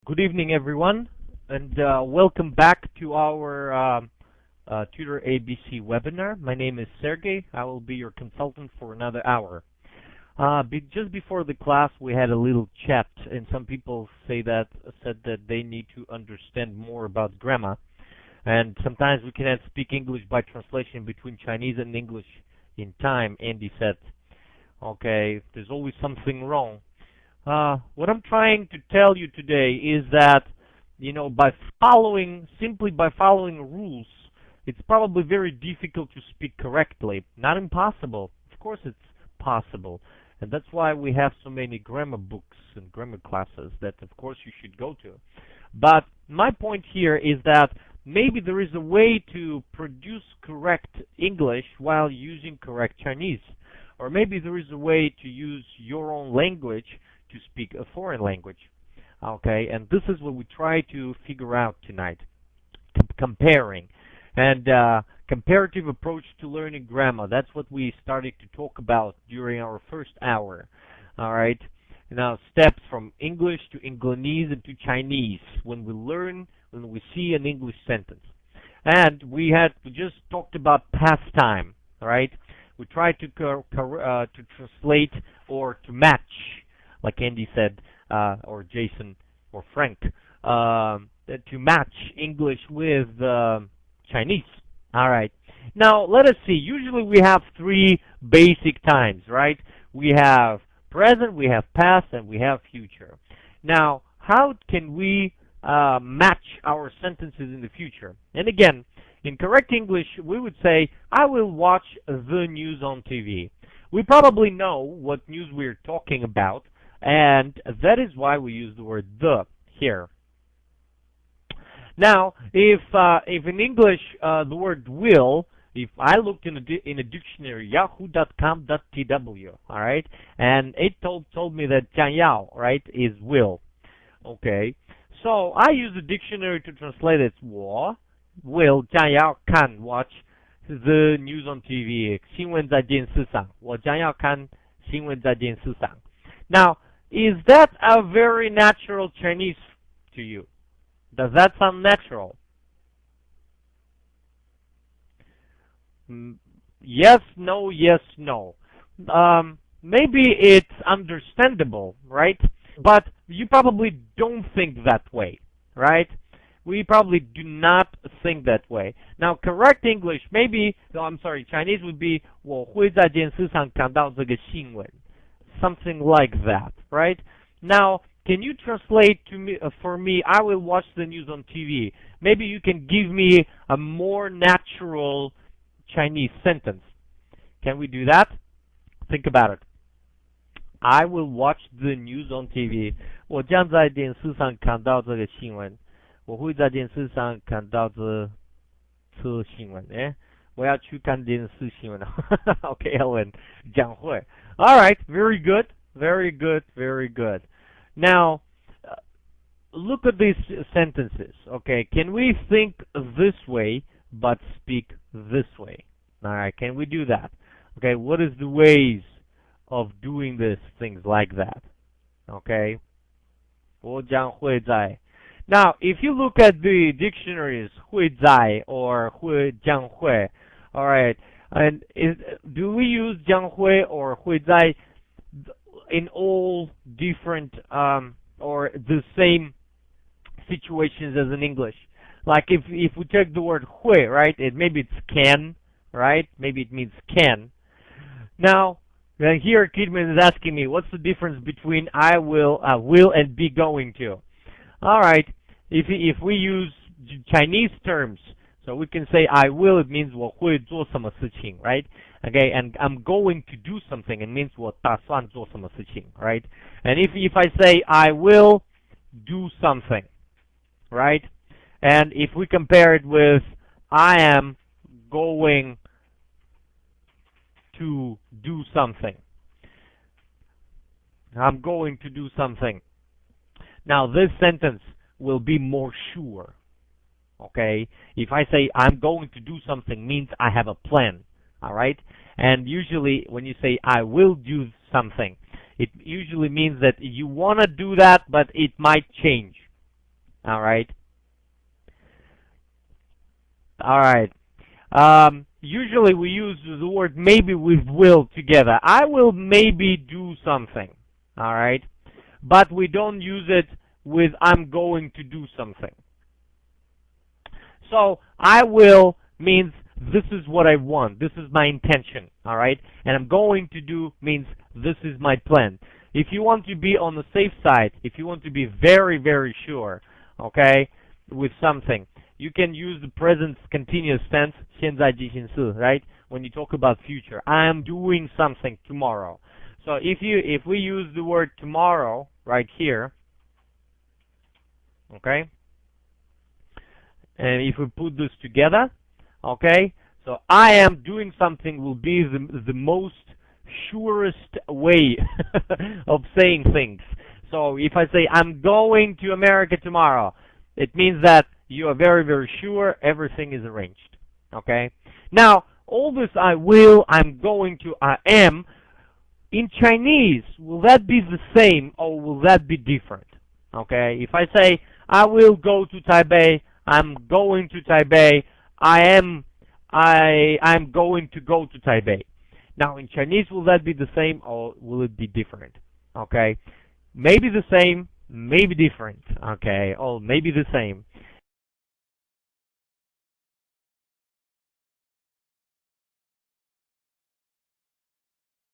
Good evening, everyone, and welcome back to our TutorABC webinar. My name is Sergey. I will be your consultant for another hour. Just before the class, we had a little chat, and some people said that they need to understand more about grammar. And sometimes we cannot speak English by translation between Chinese and English in time. Andy said, okay, there's always something wrong. What I'm trying to tell you today is that, simply by following rules, it's probably very difficult to speak correctly. Not impossible. Of course it's possible. And that's why we have so many grammar books and grammar classes that, of course, you should go to. But my point here is that maybe there is a way to produce correct English while using correct Chinese. Or maybe there is a way to use your own language to speak a foreign language. Okay, and this is what we try to figure out tonight. Comparing. And comparative approach to learning grammar. That's what we started to talk about during our first hour. All right. Now, steps from English to Englanese and to Chinese when we see an English sentence. And we just talked about past time. All right. We tried to translate or to match, like Andy said, or Jason, or Frank, to match English with Chinese. All right. Now, let us see. Usually we have three basic times, right? We have present, we have past, and we have future. Now, how can we match our sentences in the future? And again, in correct English, we would say, I will watch the news on TV. We probably know what news we're talking about, and that is why we use the word the here. Now, if in English the word will, if I looked in a dictionary, yahoo.com.tw, all right, and it told me that 将要, right, is will. Okay, so I use the dictionary to translate it. 我 will 将要看 watch the news on TV. 新闻在电视上。我将要看新闻在电视上。Now, is that a very natural Chinese to you? Does that sound natural? Yes, no, yes, no. Maybe it's understandable, right? But you probably don't think that way, right? We probably do not think that way. Now, correct English, Chinese would be 我会在电视上看到这个新闻. Something like that, right? Now, can you translate for me, I will watch the news on TV. Maybe you can give me a more natural Chinese sentence. Can we do that? Think about it. I will watch the news on TV. 我将在电视上看到这个新闻。我会在电视上看到这新闻。我要去看电视新闻。Okay, Ellen, 讲会. All right, very good, very good, very good. Now, look at these sentences. Okay, can we think this way but speak this way? All right, can we do that? Okay, what is the ways of doing these things like that? Okay, 我将会在. Now, if you look at the dictionaries, 会在 or 将会, all right, and do we use 将会 or 会在in all different or the same situations as in English? Like if we take the word 会, right, maybe it's can, right? Maybe it means can. Now, here Kidman is asking me, what's the difference between I will and be going to? All right, if we use Chinese terms, so we can say I will, it means 我会做什么事情, right? Okay, and I'm going to do something, it means 我打算做什么事情, right? And if I say I will do something, right? And if we compare it with I am going to do something. I'm going to do something. Now, this sentence will be more sure. Okay? If I say I'm going to do something means I have a plan. All right? And usually when you say I will do something, it usually means that you want to do that, but it might change. All right. All right. Usually we use the word maybe with will together. I will maybe do something. All right. But we don't use it with I'm going to do something. So I will means this is what I want. This is my intention. All right. And I'm going to do means this is my plan. If you want to be on the safe side, if you want to be very, very sure, okay, with something, you can use the present continuous tense, 现在进行式, right? When you talk about future, I am doing something tomorrow. So if we use the word tomorrow right here, okay, and if we put this together, okay, so I am doing something will be the most surest way of saying things. So if I say I'm going to America tomorrow, it means that you are very, very sure everything is arranged. Okay? Now, all this I will, I'm going to, I am, in Chinese, will that be the same or will that be different? Okay? If I say I will go to Taipei, I'm going to Taipei, I'm going to go to Taipei. Now, in Chinese, will that be the same or will it be different? Okay? Maybe the same, maybe different. Okay? Or maybe the same.